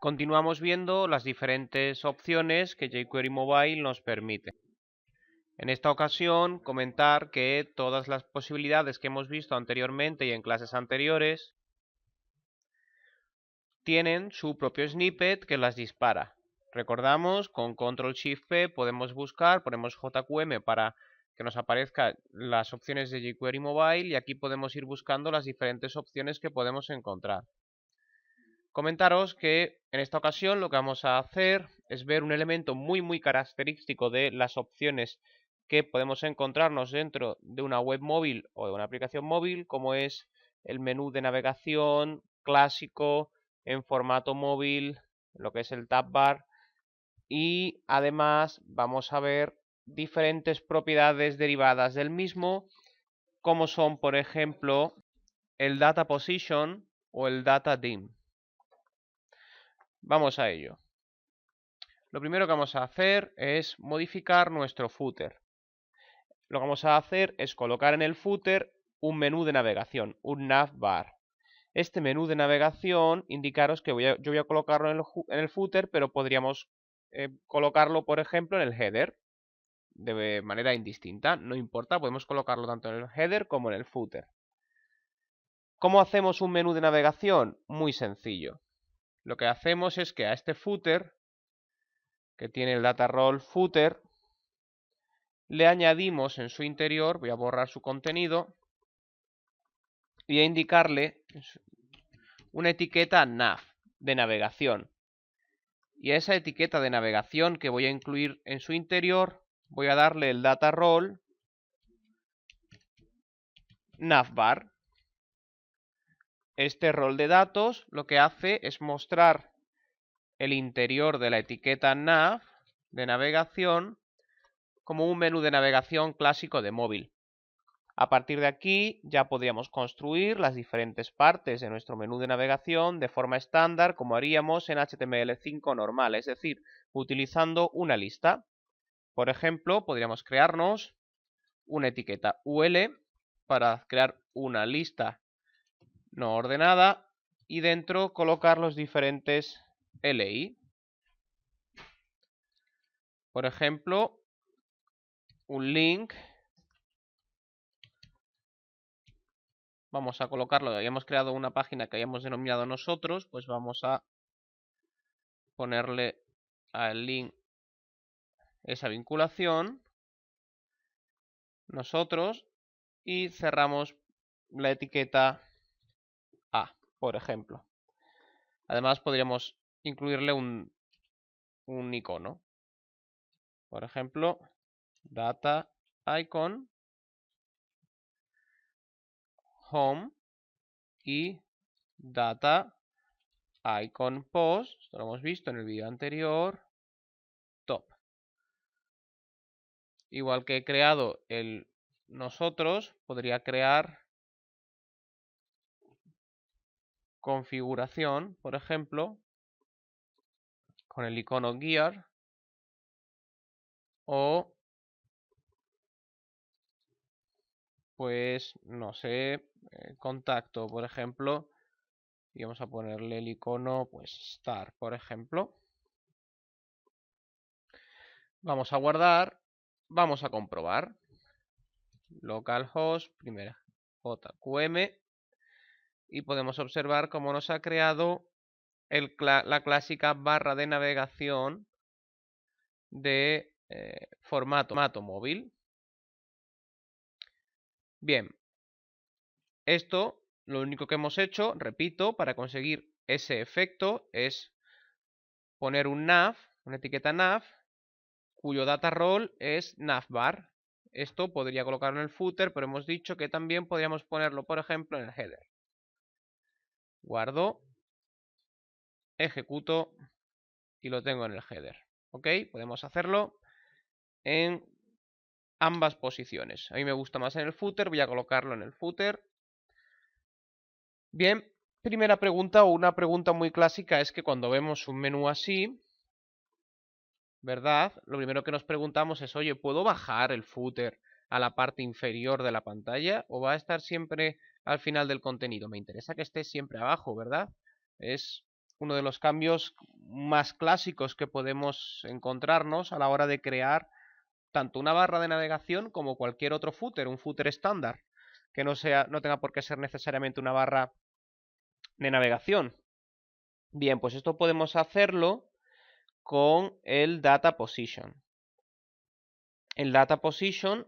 Continuamos viendo las diferentes opciones que jQuery Mobile nos permite. En esta ocasión, comentar que todas las posibilidades que hemos visto anteriormente y en clases anteriores tienen su propio snippet que las dispara. Recordamos, con Ctrl+Shift+P podemos buscar, ponemos JQM para que nos aparezcan las opciones de jQuery Mobile y aquí podemos ir buscando las diferentes opciones que podemos encontrar. Comentaros que en esta ocasión lo que vamos a hacer es ver un elemento muy característico de las opciones que podemos encontrarnos dentro de una web móvil o de una aplicación móvil, como es el menú de navegación clásico en formato móvil, lo que es el tab bar, y además vamos a ver diferentes propiedades derivadas del mismo, como son, por ejemplo, el data position o el data dim. Vamos a ello. Lo primero que vamos a hacer es modificar nuestro footer. Lo que vamos a hacer es colocar en el footer un menú de navegación, un navbar. Este menú de navegación, indicaros que yo voy a colocarlo en el footer, pero podríamos colocarlo, por ejemplo, en el header, de manera indistinta. No importa, podemos colocarlo tanto en el header como en el footer. ¿Cómo hacemos un menú de navegación? Muy sencillo. Lo que hacemos es que a este footer, que tiene el data role footer, le añadimos en su interior, voy a borrar su contenido, y a indicarle una etiqueta nav de navegación. Y a esa etiqueta de navegación que voy a incluir en su interior, voy a darle el data role navbar. Este rol de datos lo que hace es mostrar el interior de la etiqueta nav de navegación como un menú de navegación clásico de móvil. A partir de aquí ya podríamos construir las diferentes partes de nuestro menú de navegación de forma estándar, como haríamos en HTML5 normal, es decir, utilizando una lista. Por ejemplo, podríamos crearnos una etiqueta UL para crear una lista no ordenada y dentro colocar los diferentes LI. Por ejemplo, un link. Vamos a colocarlo, habíamos creado una página que hayamos denominado nosotros, pues vamos a ponerle al link esa vinculación, nosotros, y cerramos la etiqueta A, por ejemplo. Además podríamos incluirle un icono. Por ejemplo, data icon, home y data icon post, esto lo hemos visto en el vídeo anterior, top. Igual que he creado el nosotros, podría crear configuración, por ejemplo, con el icono gear, o pues no sé, contacto, por ejemplo, y vamos a ponerle el icono pues star, por ejemplo. Vamos a guardar, vamos a comprobar. Localhost, primera JQM, y podemos observar cómo nos ha creado la clásica barra de navegación de formato móvil. Bien, esto lo único que hemos hecho, repito, para conseguir ese efecto es poner un nav, una etiqueta nav, cuyo data role es navbar. Esto podría colocarlo en el footer, pero hemos dicho que también podríamos ponerlo, por ejemplo, en el header. Guardo, ejecuto y lo tengo en el header. ¿Ok? Podemos hacerlo en ambas posiciones. A mí me gusta más en el footer, voy a colocarlo en el footer. Bien, primera pregunta o una pregunta muy clásica es que cuando vemos un menú así, ¿verdad? Lo primero que nos preguntamos es, oye, ¿puedo bajar el footer a la parte inferior de la pantalla o va a estar siempre al final del contenido? Me interesa que esté siempre abajo, ¿verdad? Es uno de los cambios más clásicos que podemos encontrarnos a la hora de crear tanto una barra de navegación como cualquier otro footer, un footer estándar, que no tenga por qué ser necesariamente una barra de navegación. Bien, pues esto podemos hacerlo con el data position. El data position,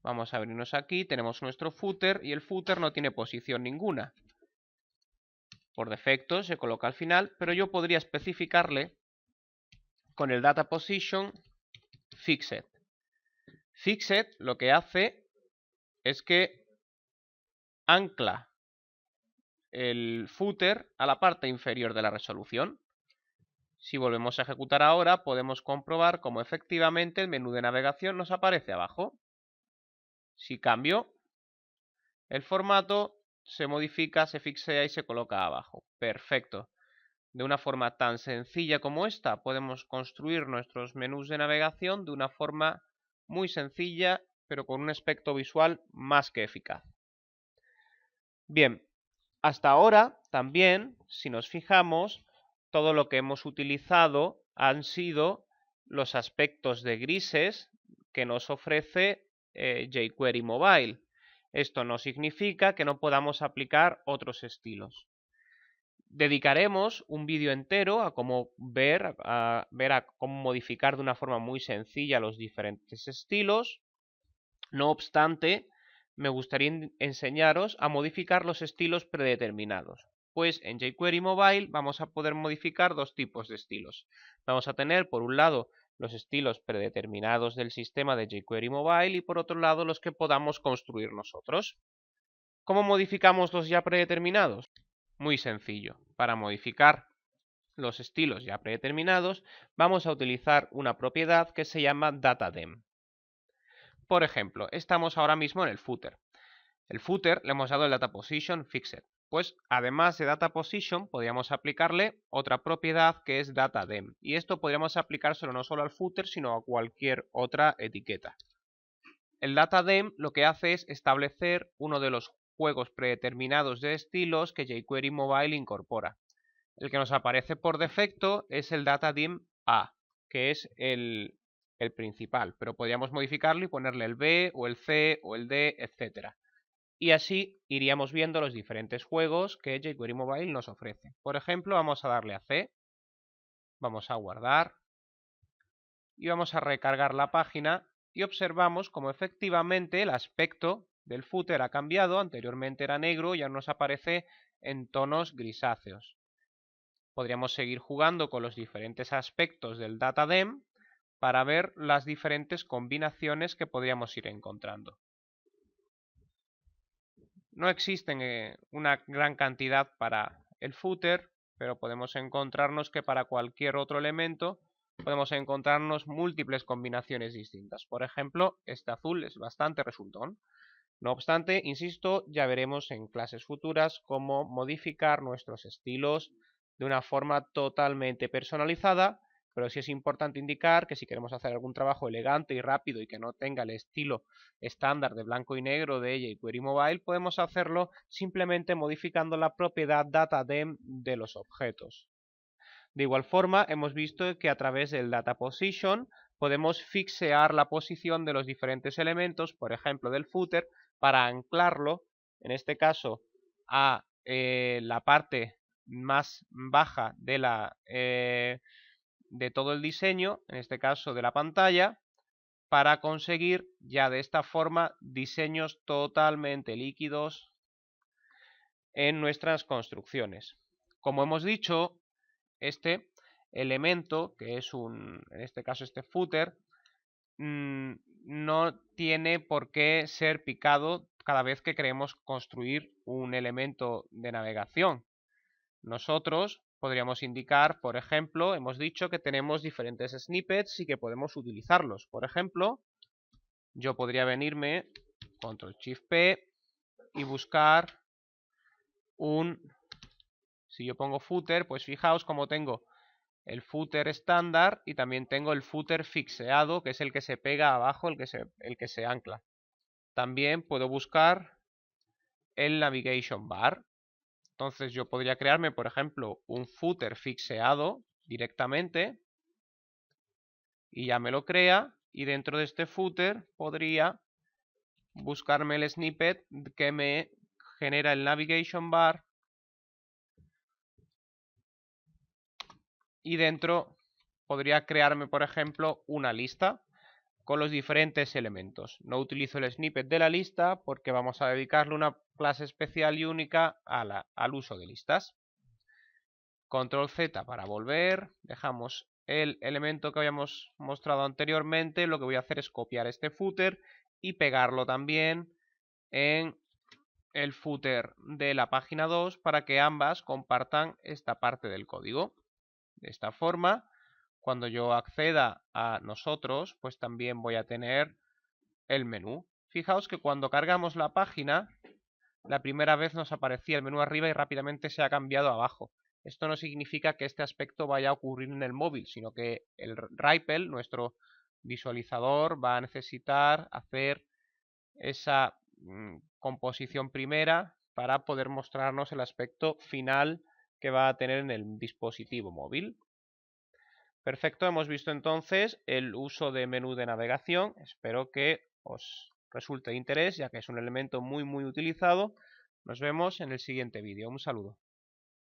vamos a abrirnos aquí, tenemos nuestro footer y el footer no tiene posición ninguna. Por defecto se coloca al final, pero yo podría especificarle con el data position fixed. Fixed lo que hace es que ancla el footer a la parte inferior de la resolución. Si volvemos a ejecutar ahora, podemos comprobar cómo efectivamente el menú de navegación nos aparece abajo. Si cambio el formato, se modifica, se fixea y se coloca abajo. Perfecto. De una forma tan sencilla como esta, podemos construir nuestros menús de navegación de una forma muy sencilla, pero con un aspecto visual más que eficaz. Bien, hasta ahora también, si nos fijamos, todo lo que hemos utilizado han sido los aspectos de grises que nos ofrece jQuery Mobile. Esto no significa que no podamos aplicar otros estilos. Dedicaremos un vídeo entero a cómo ver cómo modificar de una forma muy sencilla los diferentes estilos. No obstante, me gustaría enseñaros a modificar los estilos predeterminados. Pues en jQuery Mobile vamos a poder modificar dos tipos de estilos. Vamos a tener por un lado los estilos predeterminados del sistema de jQuery Mobile y por otro lado los que podamos construir nosotros. ¿Cómo modificamos los ya predeterminados? Muy sencillo. Para modificar los estilos ya predeterminados vamos a utilizar una propiedad que se llama DataDem. Por ejemplo, estamos ahora mismo en el footer. El footer le hemos dado el data position fixed. Pues además de data position podríamos aplicarle otra propiedad que es DataDem. Y esto podríamos aplicárselo no solo al footer sino a cualquier otra etiqueta. El DataDem lo que hace es establecer uno de los juegos predeterminados de estilos que jQuery Mobile incorpora. El que nos aparece por defecto es el DataDem A, que es el principal, pero podríamos modificarlo y ponerle el B o el C o el D, etc. Y así iríamos viendo los diferentes juegos que jQuery Mobile nos ofrece. Por ejemplo, vamos a darle a C, vamos a guardar y vamos a recargar la página y observamos como efectivamente el aspecto del footer ha cambiado. Anteriormente era negro y ya nos aparece en tonos grisáceos. Podríamos seguir jugando con los diferentes aspectos del DataDem para ver las diferentes combinaciones que podríamos ir encontrando. No existen una gran cantidad para el footer, pero podemos encontrarnos que para cualquier otro elemento podemos encontrarnos múltiples combinaciones distintas. Por ejemplo, este azul es bastante resultón. No obstante, insisto, ya veremos en clases futuras cómo modificar nuestros estilos de una forma totalmente personalizada, pero sí es importante indicar que si queremos hacer algún trabajo elegante y rápido y que no tenga el estilo estándar de blanco y negro de jQuery Mobile, podemos hacerlo simplemente modificando la propiedad DataDem de los objetos. De igual forma, hemos visto que a través del data position podemos fixear la posición de los diferentes elementos, por ejemplo del footer, para anclarlo, en este caso, a la parte más baja de todo el diseño, en este caso de la pantalla, para conseguir ya de esta forma diseños totalmente líquidos en nuestras construcciones. Como hemos dicho, este elemento, que es en este caso este footer, no tiene por qué ser picado cada vez que queremos construir un elemento de navegación. Nosotros podríamos indicar, por ejemplo, hemos dicho que tenemos diferentes snippets y que podemos utilizarlos. Por ejemplo, yo podría venirme, Ctrl+Shift+P, y buscar si yo pongo footer, pues fijaos cómo tengo el footer estándar y también tengo el footer fixeado, que es el que se pega abajo, el que se ancla. También puedo buscar el navigation bar Entonces yo podría crearme, por ejemplo, un footer fixeado directamente y ya me lo crea, y dentro de este footer podría buscarme el snippet que me genera el navigation bar y dentro podría crearme, por ejemplo, una lista con los diferentes elementos. No utilizo el snippet de la lista porque vamos a dedicarle una clase especial y única al uso de listas. Control Z para volver, dejamos el elemento que habíamos mostrado anteriormente. Lo que voy a hacer es copiar este footer y pegarlo también en el footer de la página 2 para que ambas compartan esta parte del código. De esta forma, cuando yo acceda a nosotros, pues también voy a tener el menú. Fijaos que cuando cargamos la página, la primera vez nos aparecía el menú arriba y rápidamente se ha cambiado a abajo. Esto no significa que este aspecto vaya a ocurrir en el móvil, sino que el RIPL, nuestro visualizador, va a necesitar hacer esa composición primera para poder mostrarnos el aspecto final que va a tener en el dispositivo móvil. Perfecto, hemos visto entonces el uso de menú de navegación. Espero que os resulte de interés, ya que es un elemento muy utilizado. Nos vemos en el siguiente vídeo. Un saludo.